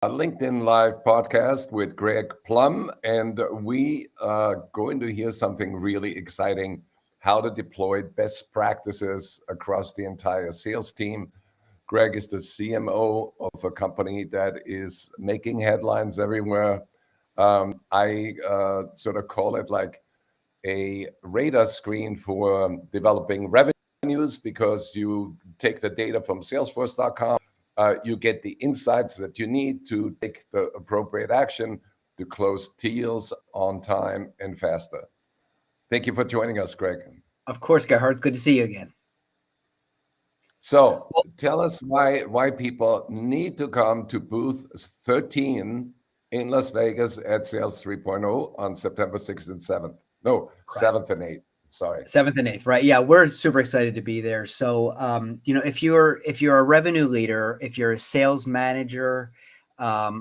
a LinkedIn Live podcast with Greg Plum, and we are going to hear something really exciting: how to deploy best practices across the entire sales team. Greg is the CMO of a company that is making headlines everywhere. I sort of call it like a radar screen for developing revenues because you take the data from Salesforce.com, you get the insights that you need to take the appropriate action to close deals on time and faster. Thank you for joining us, Greg. Of course, Gerhard. Good to see you again. So tell us why people need to come to booth 13 in Las Vegas at Sales 3.0 on September 6th and 7th. No, Right. 7th and 8th. Sorry. 7th and 8th, right? Yeah, we're super excited to be there. So, if you're a revenue leader, if you're a sales manager,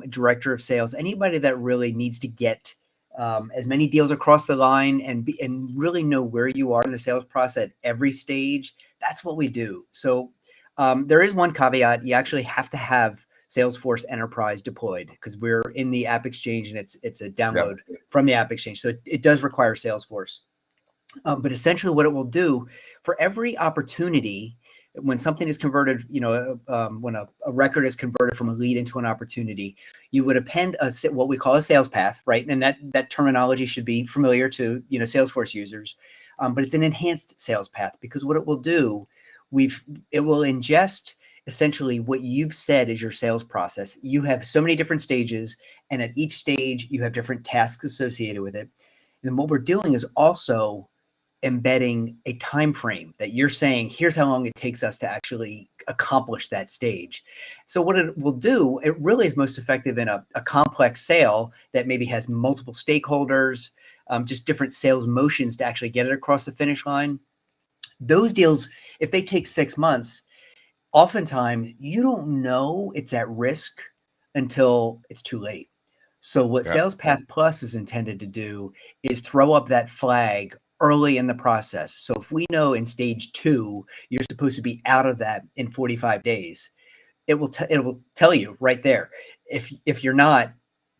director of sales, anybody that really needs to get as many deals across the line and really know where you are in the sales process at every stage, that's what we do. So, there is one caveat: you actually have to have Salesforce Enterprise deployed because we're in the App Exchange and it's a download from the App Exchange. So it does require Salesforce. But essentially what it will do for every opportunity, when something is converted, when a record is converted from a lead into an opportunity, you would append what we call a sales path, right? And that terminology should be familiar to, Salesforce users. But it's an enhanced sales path because what it will do, it will ingest essentially what you've said is your sales process. You have so many different stages, and at each stage you have different tasks associated with it. And what we're doing is also embedding a time frame that you're saying, here's how long it takes us to actually accomplish that stage. So what it will do, it really is most effective in a complex sale that maybe has multiple stakeholders, just different sales motions to actually get it across the finish line. Those deals, if they take 6 months, oftentimes you don't know it's at risk until it's too late. So what SalesPath Plus is intended to do is throw up that flag early in the process. So if we know in stage 2, you're supposed to be out of that in 45 days, it will tell you right there. If you're not,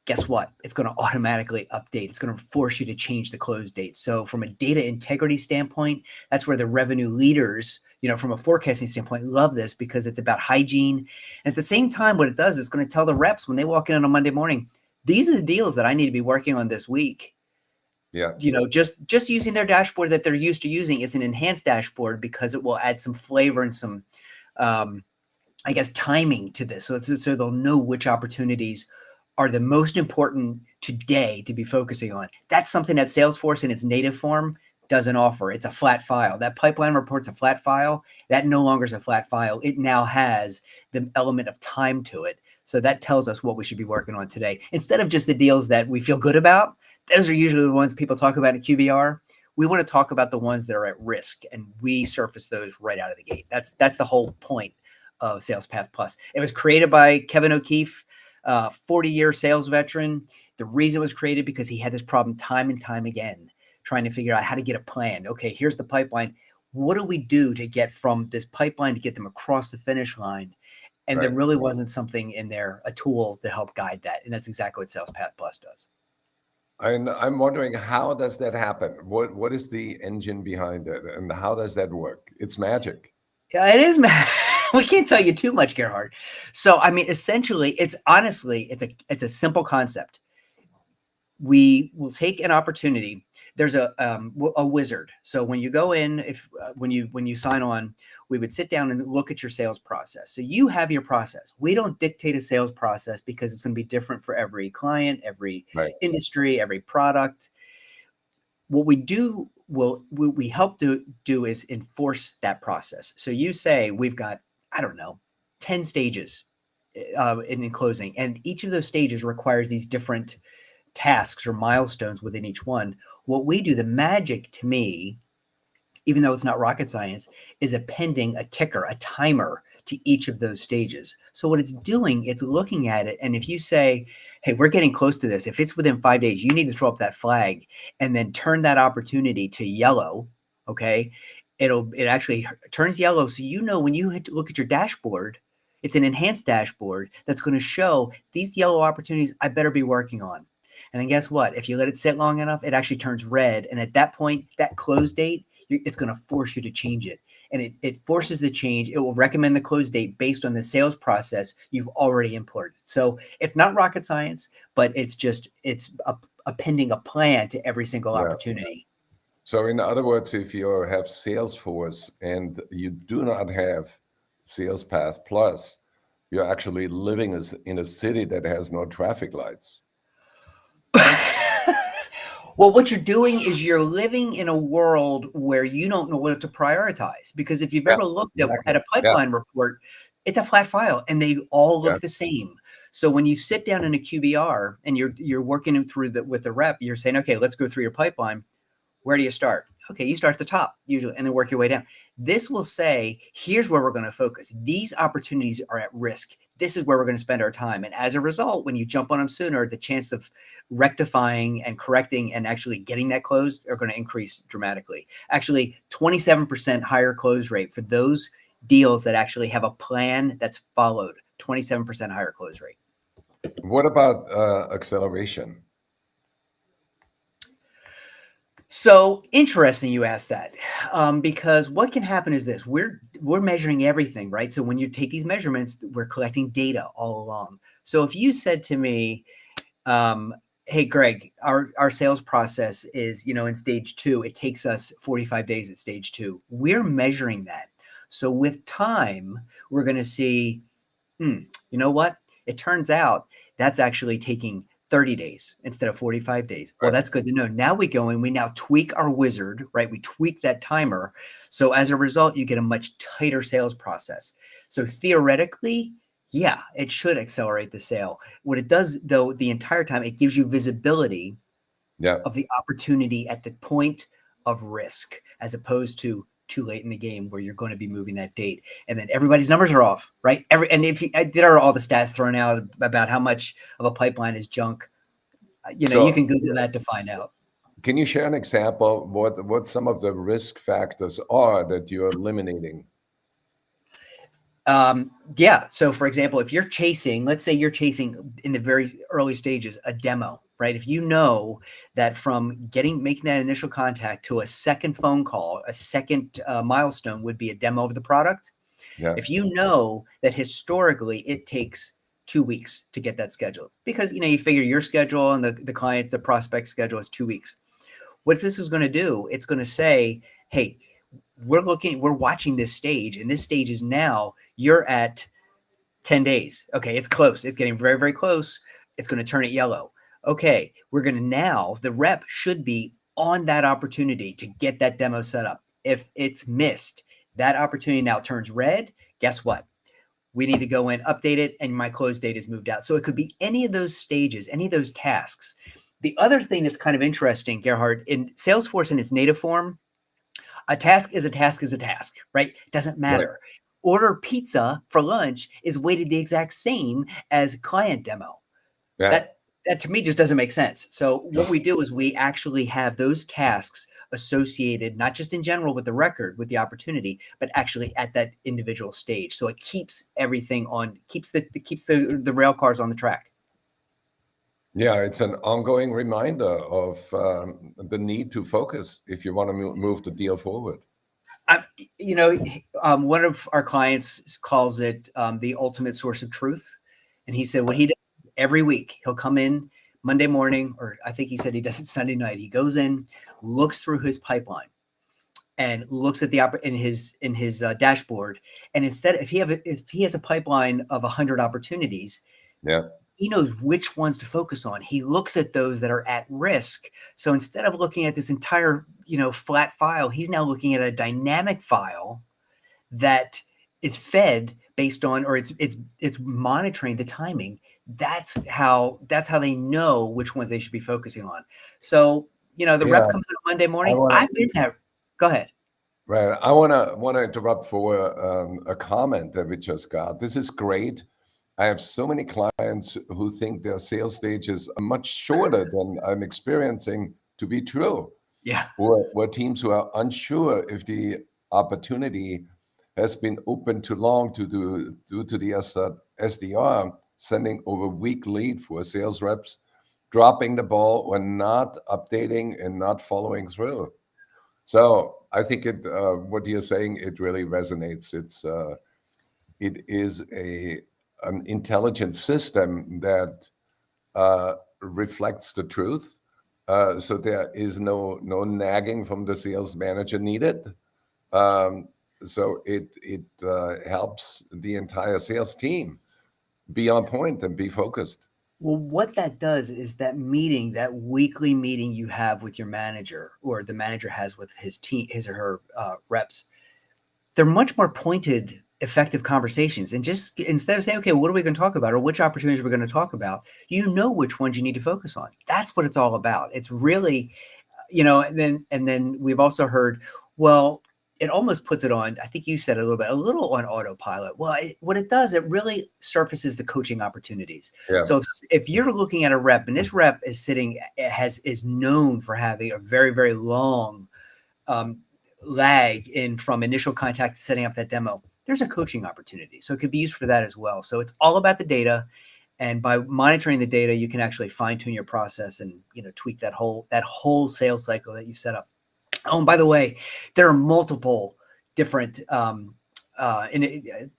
guess what? It's going to automatically update. It's going to force you to change the close date. So from a data integrity standpoint, that's where the revenue leaders, from a forecasting standpoint, love this because it's about hygiene. And at the same time, what it does is going to tell the reps when they walk in on a Monday morning, these are the deals that I need to be working on this week. Yeah. Just using their dashboard that they're used to using. It's an enhanced dashboard because it will add some flavor and some, timing to this. So they'll know which opportunities are the most important today to be focusing on. That's something that Salesforce in its native form doesn't offer. It's a flat file. That pipeline report's a flat file. That no longer is a flat file. It now has the element of time to it. So that tells us what we should be working on today. Instead of just the deals that we feel good about, those are usually the ones people talk about in QBR. We want to talk about the ones that are at risk, and we surface those right out of the gate. That's the whole point of SalesPath Plus. It was created by Kevin O'Keefe, 40-year sales veteran. The reason it was created because he had this problem time and time again, trying to figure out how to get a plan. Okay, here's the pipeline. What do we do to get from this pipeline to get them across the finish line? And there really wasn't something in there, a tool to help guide that. And that's exactly what SalesPath Plus does. I'm wondering, how does that happen? What is the engine behind it, and how does that work? It's magic. Yeah, it is magic. We can't tell you too much, Gerhard. So, essentially, it's a simple concept. We will take an opportunity. There's a wizard. So when you go in, when you sign on, we would sit down and look at your sales process. So you have your process. We don't dictate a sales process because it's going to be different for every client, every industry, every product. What we do, we help do is enforce that process. So you say we've got, 10 stages in closing, and each of those stages requires these different tasks or milestones within each one. What we do, the magic to me, even though it's not rocket science, is appending a ticker, a timer to each of those stages. So what it's doing, it's looking at it. And if you say, hey, we're getting close to this, if it's within 5 days, you need to throw up that flag and then turn that opportunity to yellow. Okay. It actually turns yellow. So, when you look at your dashboard, It's an enhanced dashboard that's going to show these yellow opportunities I better be working on. And then guess what? If you let it sit long enough, it actually turns red. And at that point, that close date, it's going to force you to change it. And it forces the change. It will recommend the close date based on the sales process you've already imported. So it's not rocket science, but it's appending a plan to every single Yeah. opportunity. So in other words, if you have Salesforce and you do not have SalesPath Plus, you're actually living in a city that has no traffic lights. Well, what you're doing is you're living in a world where you don't know what to prioritize. Because if you've Yeah, ever looked exactly. at a Yeah, pipeline report, it's a flat file and they all yeah. look the same. So when you sit down in a QBR and you're working through with the rep, you're saying, okay, let's go through your pipeline. Where do you start? Okay, you start at the top usually and then work your way down. This will say, here's where we're going to focus. These opportunities are at risk. This is where we're going to spend our time. And as a result, when you jump on them sooner, the chance of rectifying and correcting and actually getting that closed are going to increase dramatically. Actually, 27% higher close rate for those deals that actually have a plan that's followed. 27% higher close rate. What about acceleration? So interesting you asked that, because what can happen is this: we're measuring everything, right? So when you take these measurements, we're collecting data all along. So if you said to me, "Hey, Greg, our sales process is, in stage 2, it takes us 45 days at stage 2," we're measuring that. So with time, we're going to see, you know what? It turns out that's actually taking 30 days instead of 45 days. Well, Right. that's good to know. Now we go and we now tweak our wizard, right? We tweak that timer. So as a result, you get a much tighter sales process. So theoretically, yeah, it should accelerate the sale. What it does, though, the entire time, it gives you visibility Yeah. of the opportunity at the point of risk, as opposed to too late in the game where you're going to be moving that date. And then everybody's numbers are off, right? And if there are all the stats thrown out about how much of a pipeline is junk, you So can Google that to find out. can you share an example what some of the risk factors are that you're eliminating? Yeah. So for example, if you're chasing, let's say you're chasing in the very early stages, a demo, right? If you know that from making that initial contact to a second phone call, a second milestone would be a demo of the product. Yeah. If you know that historically it takes 2 weeks to get that scheduled, because you figure your schedule and the prospect schedule is 2 weeks. What this is going to do, it's going to say, hey, we're watching this stage, and this stage is now you're at 10 days. Okay, it's close. It's getting very, very close. It's going to turn it yellow. Okay, we're going to now, the rep should be on that opportunity to get that demo set up. If it's missed, that opportunity now turns red. Guess what? We need to go in, update it, and my close date is moved out. So it could be any of those stages, any of those tasks. The other thing that's kind of interesting, Gerhard, in Salesforce in its native form, a task is a task is a task, right? Doesn't Right. matter. Order pizza for lunch is weighted the exact same as client demo. Yeah. That to me just doesn't make sense. So what we do is we actually have those tasks associated, not just in general with the record, with the opportunity, but actually at that individual stage. So it keeps everything keeps the rail cars on the track. Yeah, it's an ongoing reminder of the need to focus if you want to move the deal forward. One of our clients calls it the ultimate source of truth. And he said what he does every week, he'll come in Monday morning, or I think he said he does it Sunday night. He goes in, looks through his pipeline, and looks at in his dashboard. And instead, if he has a pipeline of 100 opportunities, Yeah. he knows which ones to focus on. He looks at those that are at risk. So instead of looking at this entire, flat file, he's now looking at a dynamic file that is fed based on, or it's monitoring the timing. That's how they know which ones they should be focusing on. So, the Yeah. rep comes in on Monday morning. I've been there. Go ahead. Right. I want to interrupt for a comment that we just got. This is great. I have so many clients who think their sales stages are much shorter than I'm experiencing to be true. Yeah. Or teams who are unsure if the opportunity has been open too long due to the SDR sending over weak lead for sales reps, dropping the ball or not updating and not following through. So I think what you're saying, it really resonates. It is an intelligent system that reflects the truth. So there is no nagging from the sales manager needed. Um, so it helps the entire sales team be on point and be focused. Well, what that does is that meeting, that weekly meeting you have with your manager, or the manager has with his team, his or her reps, they're much more pointed, effective conversations. And just instead of saying, okay, what are we going to talk about, or which opportunities we're going to talk about, you know which ones you need to focus on. That's what it's all about. It's really, and then we've also heard, well, it almost puts it on, I think you said a little on autopilot. Well, what it does, it really surfaces the coaching opportunities. Yeah, So if you're looking at a rep, and this rep is known for having a very, very long lag in from initial contact to setting up that demo, there's a coaching opportunity. So it could be used for that as well. So it's all about the data. And by monitoring the data, you can actually fine tune your process and, tweak that whole sales cycle that you've set up. Oh, and by the way, there are multiple different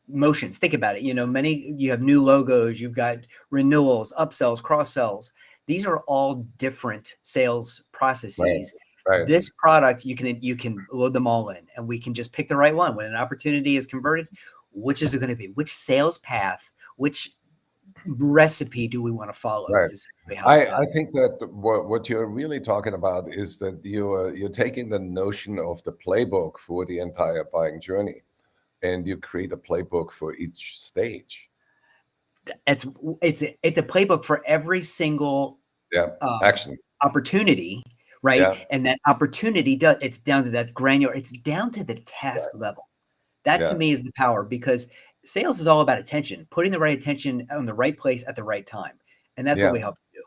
motions. Think about it. You have new logos, you've got renewals, upsells, cross sells. These are all different sales processes. right. This product, you can load them all in, and we can just pick the right one. When an opportunity is converted, which is it going to be? Which sales path? Which recipe do we want to follow? Right. Is essentially how I think that what you're really talking about is that you're taking the notion of the playbook for the entire buying journey, and you create a playbook for each stage. It's a playbook for every single Action opportunity, right? Yeah, And that opportunity it's down to that granular, it's down to the task level. That to me is the power, because sales is all about attention, putting the right attention on the right place at the right time. And that's what we help you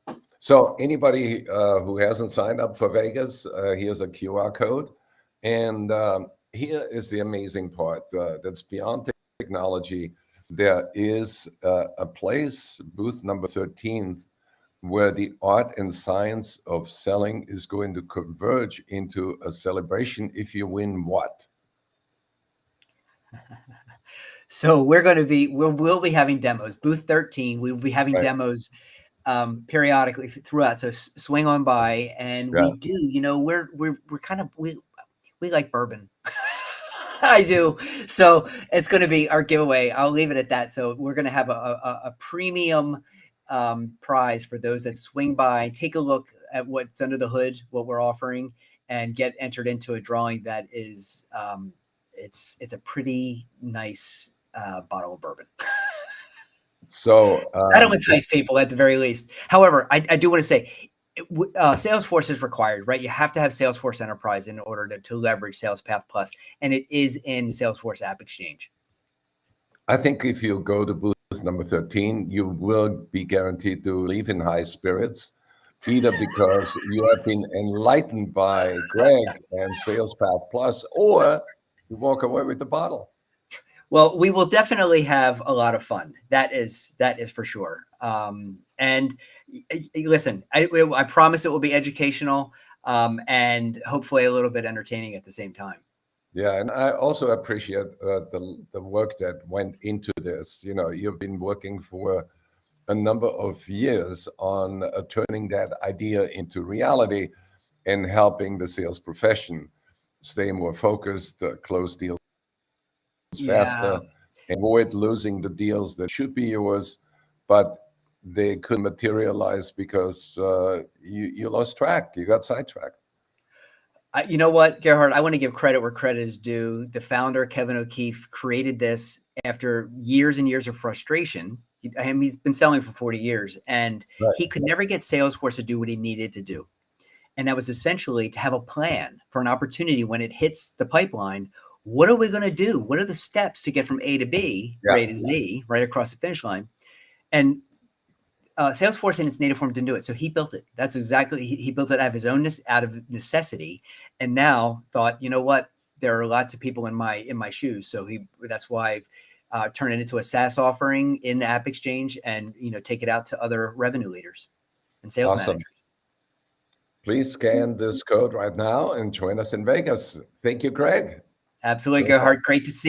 do. So anybody who hasn't signed up for Vegas, here's a QR code. And here is the amazing part that's beyond technology. There is a place, booth number 13, where the art and science of selling is going to converge into a celebration if you win what? So we'll be having demos. Booth 13, we will be having demos periodically throughout. So swing on by, and we do, we're kind of, we like bourbon. I do. So it's going to be our giveaway. I'll leave it at that. So we're going to have a premium prize for those that swing by, take a look at what's under the hood, what we're offering, and get entered into a drawing that is, it's a pretty nice bottle of bourbon. So that'll entice people at the very least. However, I do want to say, Salesforce is required, right? You have to have Salesforce Enterprise in order to leverage SalesPath Plus, and it is in Salesforce App Exchange. I think if you go to booth number 13, you will be guaranteed to leave in high spirits, either because you have been enlightened by Greg and SalesPath Plus, or you walk away with the bottle. Well, we will definitely have a lot of fun. That is for sure. And listen, I promise it will be educational and hopefully a little bit entertaining at the same time. Yeah, and I also appreciate the work that went into this. You've been working for a number of years on turning that idea into reality and helping the sales profession stay more focused, close deals faster, avoid losing the deals that should be yours, but they couldn't materialize because you lost track, you got sidetracked. You know what, Gerhard, I want to give credit where credit is due. The founder, Kevin O'Keefe, created this after years and years of frustration. He's been selling for 40 years, and he could never get Salesforce to do what he needed to do. And that was essentially to have a plan for an opportunity when it hits the pipeline. What are we going to do? What are the steps to get from A to B, A to Z, right across the finish line? And Salesforce in its native form didn't do it. So he built it. That's exactly, he built it out of his own, out of necessity. And now thought, you know what, there are lots of people in my shoes. So that's why I've turned it into a SaaS offering in App Exchange, and take it out to other revenue leaders and sales Awesome. managers. Please scan this code right now and join us in Vegas. Thank you, Greg. Absolutely, That was Gerhard. awesome. Great to see